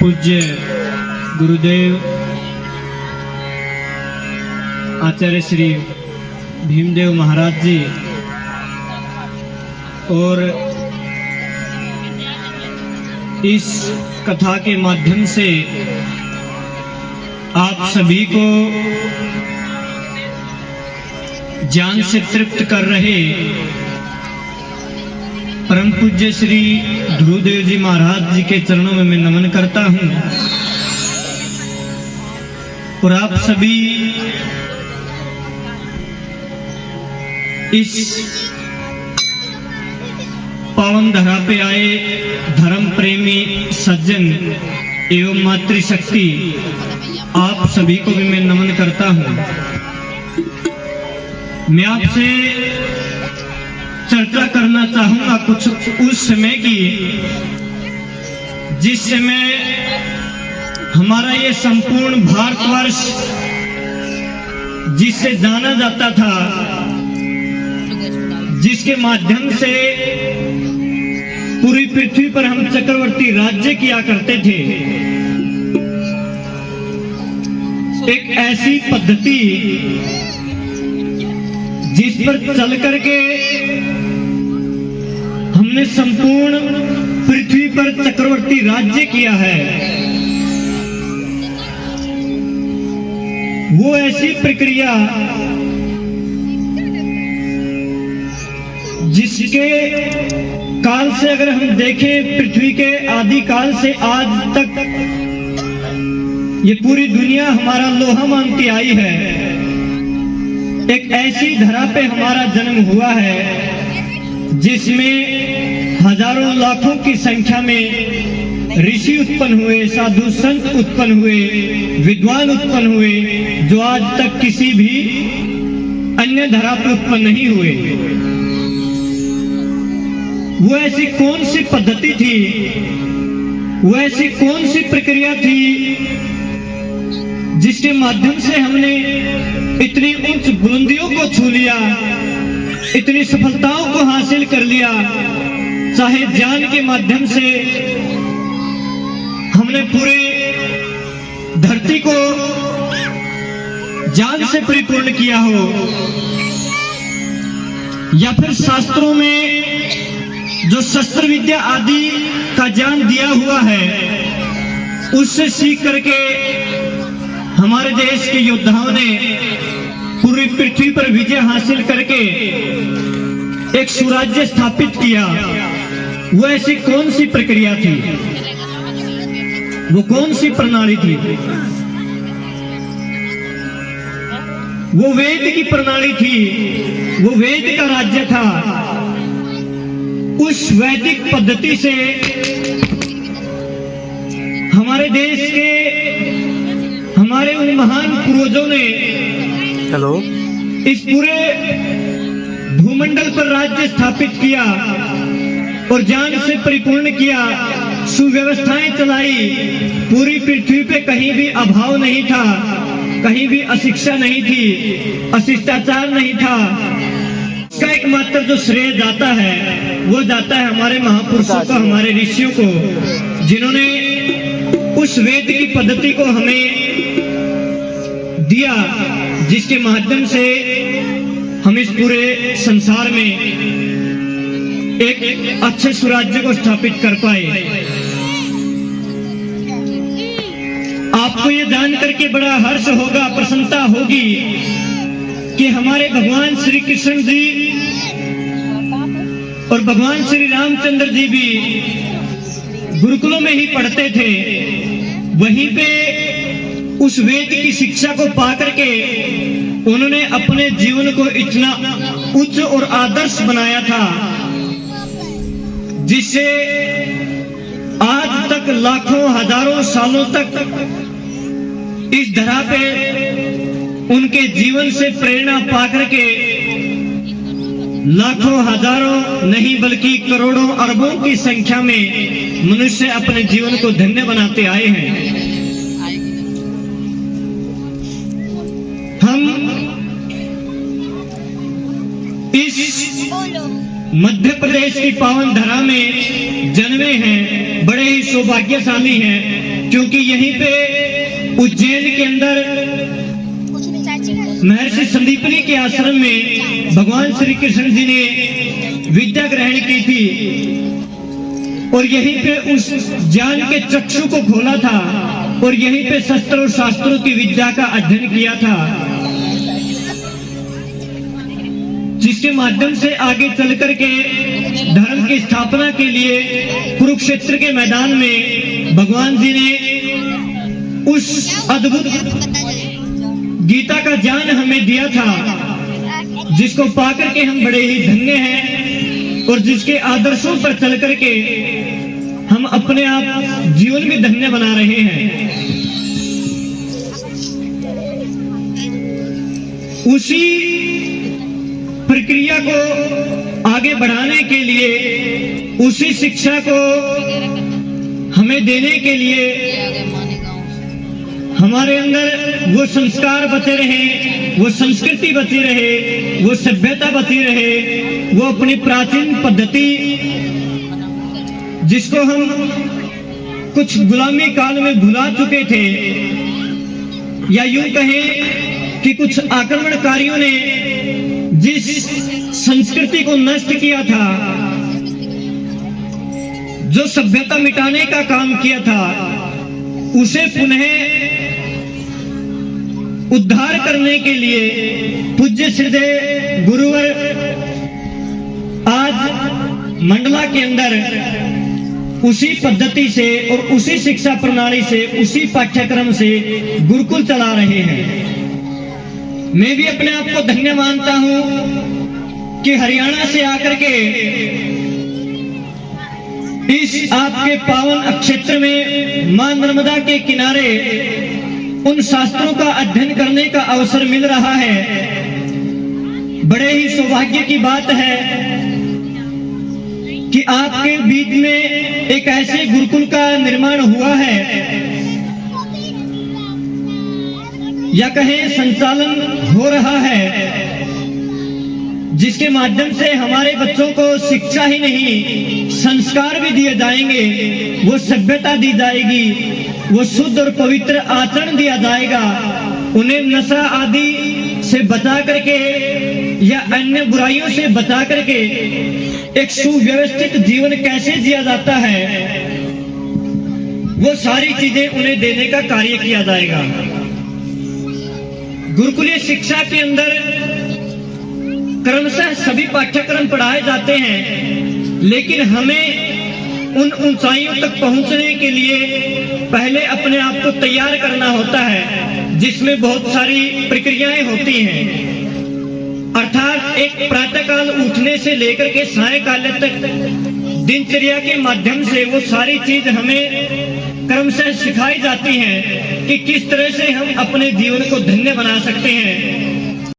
पूज्य गुरुदेव आचार्य श्री भीमदेव महाराज जी और इस कथा के माध्यम से आप सभी को ज्ञान से तृप्त कर रहे परम पूज्य श्री ध्रुवदेव जी महाराज जी के चरणों में मैं नमन करता हूं और आप सभी इस पावन धरा पे आए धर्म प्रेमी सज्जन एवं मातृशक्ति आप सभी को भी मैं नमन करता हूं। मैं आपसे चर्चा करना चाहूंगा कुछ उस समय की जिस समय हमारा ये संपूर्ण भारतवर्ष जिससे जाना जाता था, जिसके माध्यम से पूरी पृथ्वी पर हम चक्रवर्ती राज्य किया करते थे। एक ऐसी पद्धति जिस पर चल करके हमने संपूर्ण पृथ्वी पर चक्रवर्ती राज्य किया है, वो ऐसी प्रक्रिया जिसके काल से अगर हम देखें, पृथ्वी के आदि काल से आज तक ये पूरी दुनिया हमारा लोहा मानती आई है। एक ऐसी धरा पे हमारा जन्म हुआ है जिसमें हजारों लाखों की संख्या में ऋषि उत्पन्न हुए, साधु संत उत्पन्न हुए, विद्वान उत्पन्न हुए, जो आज तक किसी भी अन्य धरा पर उत्पन्न नहीं हुए। वो ऐसी कौन सी पद्धति थी, वो ऐसी कौन सी प्रक्रिया थी जिसके माध्यम से हमने इतनी उच्च बुलंदियों को छू लिया, इतनी सफलताओं को हासिल कर लिया। चाहे ज्ञान के माध्यम से हमने पूरी धरती को ज्ञान से परिपूर्ण किया हो, या फिर शास्त्रों में जो शस्त्र विद्या आदि का ज्ञान दिया हुआ है उससे सीख करके हमारे देश के योद्धाओं ने पूरी पृथ्वी पर विजय हासिल करके एक सुराज्य स्थापित किया। वो ऐसी कौन सी प्रक्रिया थी, वो कौन सी प्रणाली थी? वो वेद की प्रणाली थी, वो वेद का राज्य था। उस वैदिक पद्धति से हमारे देश के हमारे उन महान पूर्वजों ने इस पूरे भूमंडल पर राज्य स्थापित किया और ज्ञान से परिपूर्ण किया, सुव्यवस्थाएं चलाई। पूरी पृथ्वी पे कहीं भी अभाव नहीं था, कहीं भी अशिक्षा नहीं थी, अशिष्टाचार नहीं था। इसका एकमात्र जो श्रेय जाता है वो जाता है हमारे महापुरुषों को, हमारे ऋषियों को, जिन्होंने उस वेद की पद्धति को हमें दिया, जिसके माध्यम से हम इस पूरे संसार में एक अच्छे स्वराज्य को स्थापित कर पाए। आपको ये जान करके बड़ा हर्ष होगा, प्रसन्नता होगी कि हमारे भगवान श्री कृष्ण जी और भगवान श्री रामचंद्र जी भी गुरुकुलों में ही पढ़ते थे। वहीं पे उस वेद की शिक्षा को पाकर के उन्होंने अपने जीवन को इतना उच्च और आदर्श बनाया था, जिससे आज तक लाखों हजारों सालों तक इस धरा पे उनके जीवन से प्रेरणा पाकर के लाखों हजारों नहीं बल्कि करोड़ों अरबों की संख्या में मनुष्य अपने जीवन को धन्य बनाते आए हैं। हम इस मध्य प्रदेश की पावन धरा में जन्मे हैं, बड़े ही सौभाग्यशाली हैं क्योंकि यहीं पे उज्जैन के अंदर महर्षि संदीपनी के आश्रम में भगवान श्री कृष्ण जी ने विद्या ग्रहण की थी और यहीं पे उस ज्ञान के चक्षु को खोला था और यहीं पे शस्त्र और शास्त्रों की विद्या का अध्ययन किया था, जिसके माध्यम से आगे चल करके धर्म की स्थापना के लिए कुरुक्षेत्र के मैदान में भगवान जी ने उस अद्भुत गीता का ज्ञान हमें दिया था, जिसको पाकर के हम बड़े ही धन्य हैं और जिसके आदर्शों पर चल करके हम अपने आप जीवन में धन्य बना रहे हैं। उसी प्रक्रिया को आगे बढ़ाने के लिए, उसी शिक्षा को हमें देने के लिए हमारे अंदर वो संस्कार बचे रहे, वो संस्कृति बची रहे, वो सभ्यता बची रहे, वो अपनी प्राचीन पद्धति जिसको हम कुछ गुलामी काल में भुला चुके थे, या यूं कहें कि कुछ आक्रमणकारियों ने जिस संस्कृति को नष्ट किया था, जो सभ्यता मिटाने का काम किया था, उसे पुनः उद्धार करने के लिए पूज्य श्रीदेव गुरुवर आज मंडला के अंदर उसी पद्धति से और उसी शिक्षा प्रणाली से, उसी पाठ्यक्रम से गुरुकुल चला रहे हैं। मैं भी अपने आप को धन्य मानता हूं कि हरियाणा से आकर के इस आपके पावन क्षेत्र में मां नर्मदा के किनारे उन शास्त्रों का अध्ययन करने का अवसर मिल रहा है। बड़े ही सौभाग्य की बात है कि आपके बीच में एक ऐसे गुरुकुल का निर्माण हुआ है, या कहें संचालन हो रहा है, जिसके माध्यम से हमारे बच्चों को शिक्षा ही नहीं, संस्कार भी दिए जाएंगे, वो सभ्यता दी जाएगी, वो शुद्ध और पवित्र आचरण दिया जाएगा। उन्हें नशा आदि से बचा करके या अन्य बुराइयों से बचा करके एक सुव्यवस्थित जीवन कैसे जिया जाता है, वो सारी चीजें उन्हें देने का कार्य किया जाएगा। गुरुकुलीय शिक्षा के अंदर क्रमशः सभी पाठ्यक्रम पढ़ाए जाते हैं, लेकिन हमें उन ऊंचाइयों तक पहुंचने के लिए पहले अपने आप को तैयार करना होता है, जिसमें बहुत सारी प्रक्रियाएं होती हैं। अर्थात एक प्रातःकाल उठने से लेकर के सायंकाल तक दिनचर्या के माध्यम से वो सारी चीज हमें क्रमशः सिखाई जाती हैं कि किस तरह से हम अपने जीवन को धन्य बना सकते हैं।